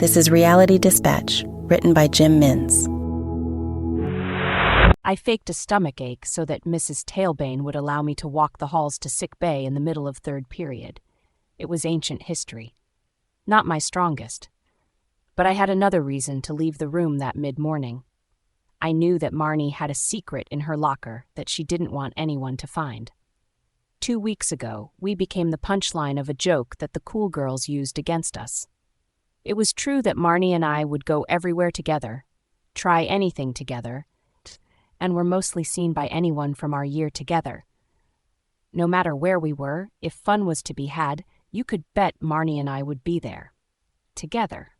This is Reality Dispatch, written by Jim Mintz. I faked a stomach ache so that Mrs. Tailbane would allow me to walk the halls to sick bay in the middle of third period. It was ancient history. Not my strongest. But I had another reason to leave the room that mid-morning. I knew that Marnie had a secret in her locker that she didn't want anyone to find. 2 weeks ago, we became the punchline of a joke that the cool girls used against us. It was true that Marnie and I would go everywhere together, try anything together, and were mostly seen by anyone from our year together. No matter where we were, if fun was to be had, you could bet Marnie and I would be there. Together.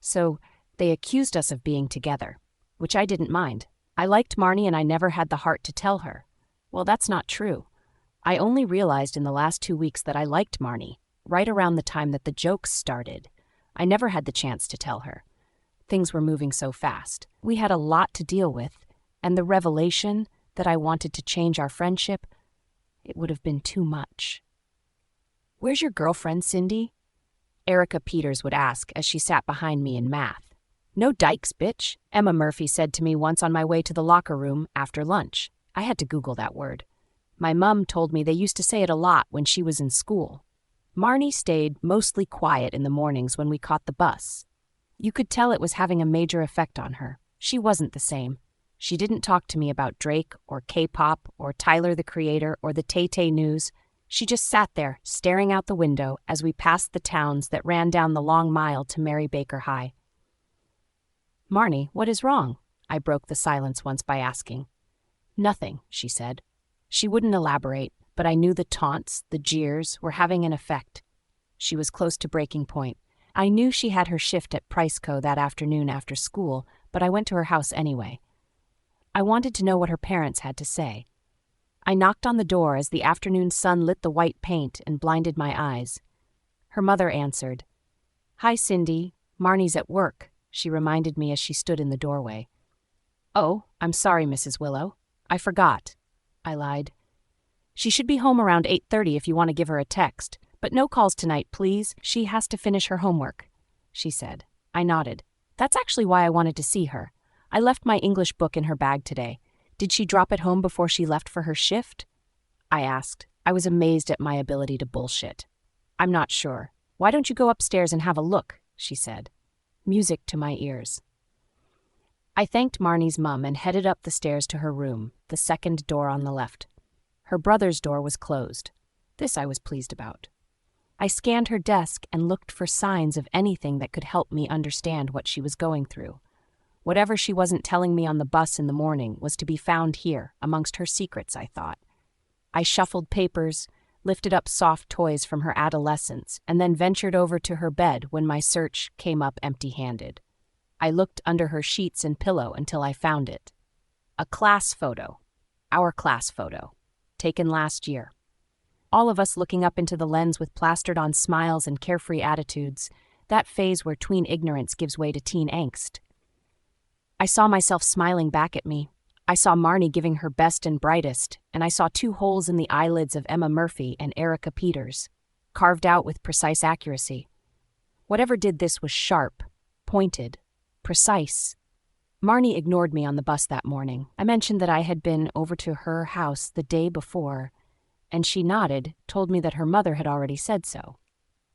So, they accused us of being together, which I didn't mind. I liked Marnie and I never had the heart to tell her. Well, that's not true. I only realized in the last 2 weeks that I liked Marnie, right around the time that the jokes started. I never had the chance to tell her. Things were moving so fast. We had a lot to deal with, and the revelation that I wanted to change our friendship, it would have been too much. "Where's your girlfriend, Cindy?" Erica Peters would ask as she sat behind me in math. "No dykes, bitch," Emma Murphy said to me once on my way to the locker room after lunch. I had to Google that word. My mum told me they used to say it a lot when she was in school. Marnie stayed mostly quiet in the mornings when we caught the bus. You could tell it was having a major effect on her. She wasn't the same. She didn't talk to me about Drake or K-pop or Tyler the Creator or the Tay-Tay News. She just sat there, staring out the window as we passed the towns that ran down the long mile to Mary Baker High. "Marnie, what is wrong?" I broke the silence once by asking. "Nothing," she said. She wouldn't elaborate, but I knew the taunts, the jeers, were having an effect. She was close to breaking point. I knew she had her shift at Priceco that afternoon after school, but I went to her house anyway. I wanted to know what her parents had to say. I knocked on the door as the afternoon sun lit the white paint and blinded my eyes. Her mother answered. "Hi, Cindy. Marnie's at work," she reminded me as she stood in the doorway. "Oh, I'm sorry, Mrs. Willow. I forgot," I lied. "She should be home around 8:30 if you want to give her a text, but no calls tonight, please. She has to finish her homework," she said. I nodded. "That's actually why I wanted to see her. I left my English book in her bag today. Did she drop it home before she left for her shift?" I asked. I was amazed at my ability to bullshit. "I'm not sure. Why don't you go upstairs and have a look?" she said. Music to my ears. I thanked Marnie's mum and headed up the stairs to her room, the second door on the left. Her brother's door was closed. This I was pleased about. I scanned her desk and looked for signs of anything that could help me understand what she was going through. Whatever she wasn't telling me on the bus in the morning was to be found here, amongst her secrets, I thought. I shuffled papers, lifted up soft toys from her adolescence, and then ventured over to her bed when my search came up empty-handed. I looked under her sheets and pillow until I found it. A class photo. Our class photo. Taken last year. All of us looking up into the lens with plastered-on smiles and carefree attitudes, that phase where tween ignorance gives way to teen angst. I saw myself smiling back at me. I saw Marnie giving her best and brightest, and I saw 2 holes in the eyelids of Emma Murphy and Erica Peters, carved out with precise accuracy. Whatever did this was sharp, pointed, precise. Marnie ignored me on the bus that morning. I mentioned that I had been over to her house the day before, and she nodded, told me that her mother had already said so.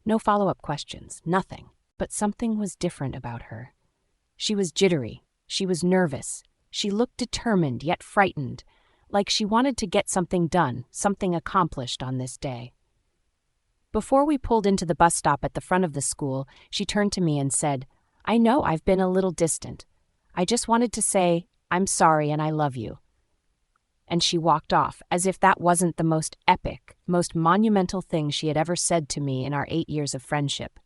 No follow-up questions, nothing. But something was different about her. She was jittery. She was nervous. She looked determined yet frightened, like she wanted to get something done, something accomplished on this day. Before we pulled into the bus stop at the front of the school, she turned to me and said, "I know I've been a little distant. I just wanted to say, I'm sorry and I love you." And she walked off, as if that wasn't the most epic, most monumental thing she had ever said to me in our 8 years of friendship.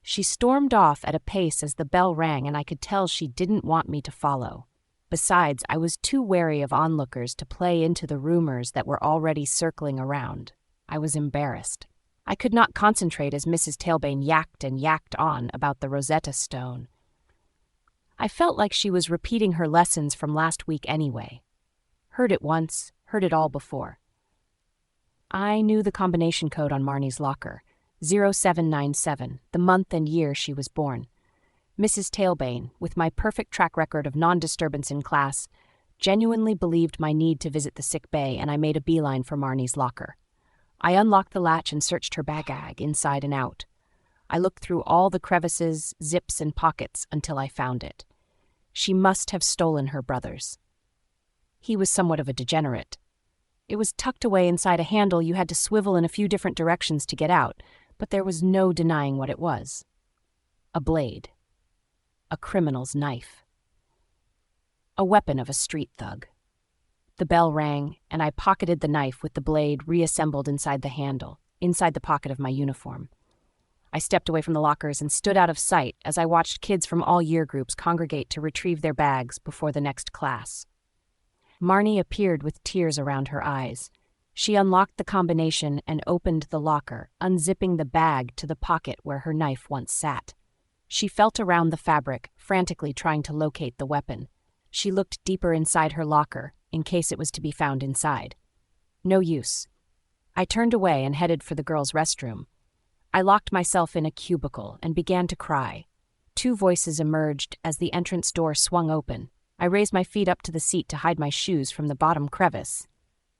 She stormed off at a pace as the bell rang, and I could tell she didn't want me to follow. Besides, I was too wary of onlookers to play into the rumors that were already circling around. I was embarrassed. I could not concentrate as Mrs. Tailbane yacked and yacked on about the Rosetta Stone. I felt like she was repeating her lessons from last week anyway. Heard it once, heard it all before. I knew the combination code on Marnie's locker, 0797, the month and year she was born. Mrs. Tailbane, with my perfect track record of non-disturbance in class, genuinely believed my need to visit the sick bay, and I made a beeline for Marnie's locker. I unlocked the latch and searched her bag inside and out. I looked through all the crevices, zips, and pockets until I found it. She must have stolen her brother's. He was somewhat of a degenerate. It was tucked away inside a handle you had to swivel in a few different directions to get out, but there was no denying what it was. A blade. A criminal's knife. A weapon of a street thug. The bell rang, and I pocketed the knife with the blade reassembled inside the handle, inside the pocket of my uniform. I stepped away from the lockers and stood out of sight as I watched kids from all year groups congregate to retrieve their bags before the next class. Marnie appeared with tears around her eyes. She unlocked the combination and opened the locker, unzipping the bag to the pocket where her knife once sat. She felt around the fabric, frantically trying to locate the weapon. She looked deeper inside her locker, in case it was to be found inside. No use. I turned away and headed for the girls' restroom. I locked myself in a cubicle and began to cry. 2 voices emerged as the entrance door swung open. I raised my feet up to the seat to hide my shoes from the bottom crevice.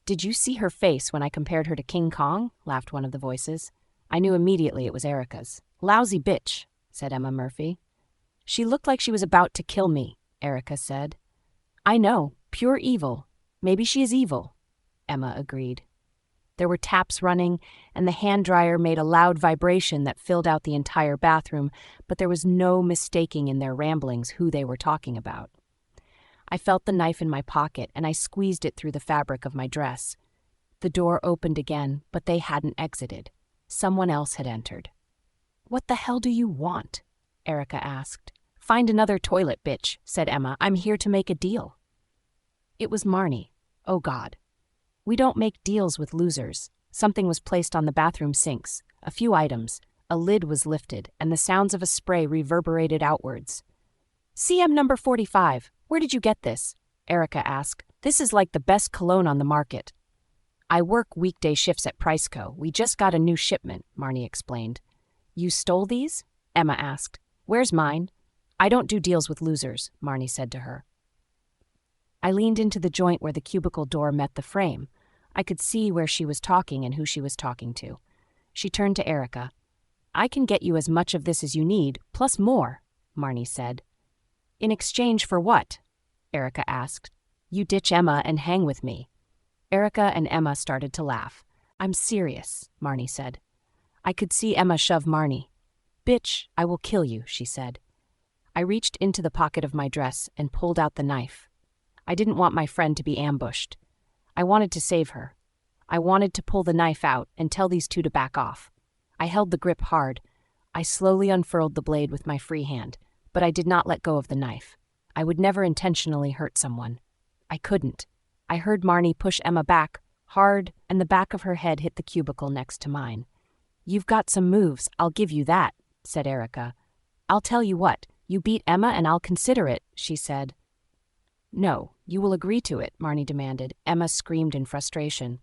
"Did you see her face when I compared her to King Kong?" laughed one of the voices. I knew immediately it was Erica's. "Lousy bitch," said Emma Murphy. "She looked like she was about to kill me," Erica said. "I know, pure evil. Maybe she is evil," Emma agreed. There were taps running, and the hand dryer made a loud vibration that filled out the entire bathroom, but there was no mistaking in their ramblings who they were talking about. I felt the knife in my pocket, and I squeezed it through the fabric of my dress. The door opened again, but they hadn't exited. Someone else had entered. "What the hell do you want?" Erica asked. "Find another toilet, bitch," said Emma. "I'm here to make a deal." It was Marnie. Oh, God. We don't make deals with losers. Something was placed on the bathroom sinks. A few items. A lid was lifted, and the sounds of a spray reverberated outwards. "CM number 45. Where did you get this?" Erica asked. "This is like the best cologne on the market." "I work weekday shifts at Priceco. We just got a new shipment," Marnie explained. "You stole these?" Emma asked. "Where's mine?" "I don't do deals with losers," Marnie said to her. I leaned into the joint where the cubicle door met the frame. I could see where she was talking and who she was talking to. She turned to Erica. "I can get you as much of this as you need, plus more," Marnie said. "In exchange for what?" Erica asked. "You ditch Emma and hang with me." Erica and Emma started to laugh. "I'm serious," Marnie said. I could see Emma shove Marnie. "Bitch, I will kill you," she said. I reached into the pocket of my dress and pulled out the knife. I didn't want my friend to be ambushed. I wanted to save her. I wanted to pull the knife out and tell these two to back off. I held the grip hard. I slowly unfurled the blade with my free hand, but I did not let go of the knife. I would never intentionally hurt someone. I couldn't. I heard Marnie push Emma back, hard, and the back of her head hit the cubicle next to mine. "You've got some moves, I'll give you that," said Erica. "I'll tell you what, you beat Emma and I'll consider it," she said. "No, you will agree to it," Marnie demanded. Emma screamed in frustration.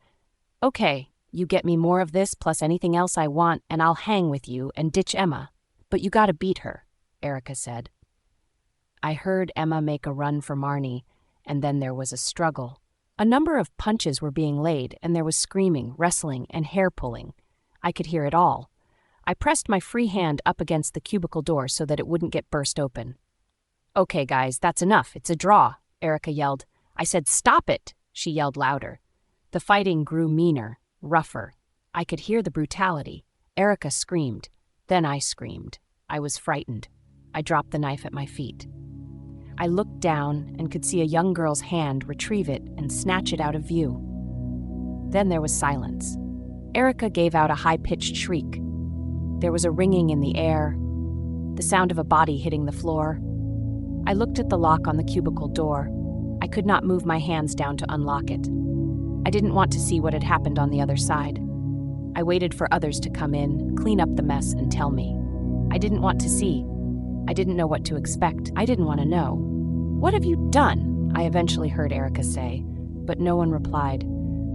"Okay, you get me more of this plus anything else I want, and I'll hang with you and ditch Emma. But you gotta beat her," Erica said. I heard Emma make a run for Marnie, and then there was a struggle. A number of punches were being laid, and there was screaming, wrestling, and hair-pulling. I could hear it all. I pressed my free hand up against the cubicle door so that it wouldn't get burst open. "Okay, guys, that's enough. It's a draw," Erica yelled. I said, "Stop it," she yelled louder. The fighting grew meaner, rougher. I could hear the brutality. Erica screamed. Then I screamed. I was frightened. I dropped the knife at my feet. I looked down and could see a young girl's hand retrieve it and snatch it out of view. Then there was silence. Erica gave out a high-pitched shriek. There was a ringing in the air, the sound of a body hitting the floor. I looked at the lock on the cubicle door. I could not move my hands down to unlock it. I didn't want to see what had happened on the other side. I waited for others to come in, clean up the mess, and tell me. I didn't want to see. I didn't know what to expect. I didn't want to know. "What have you done?" I eventually heard Erica say, but no one replied.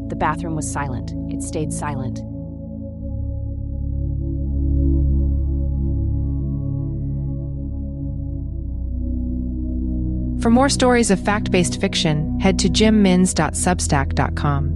The bathroom was silent. It stayed silent. For more stories of fact-based fiction, head to jimmins.substack.com.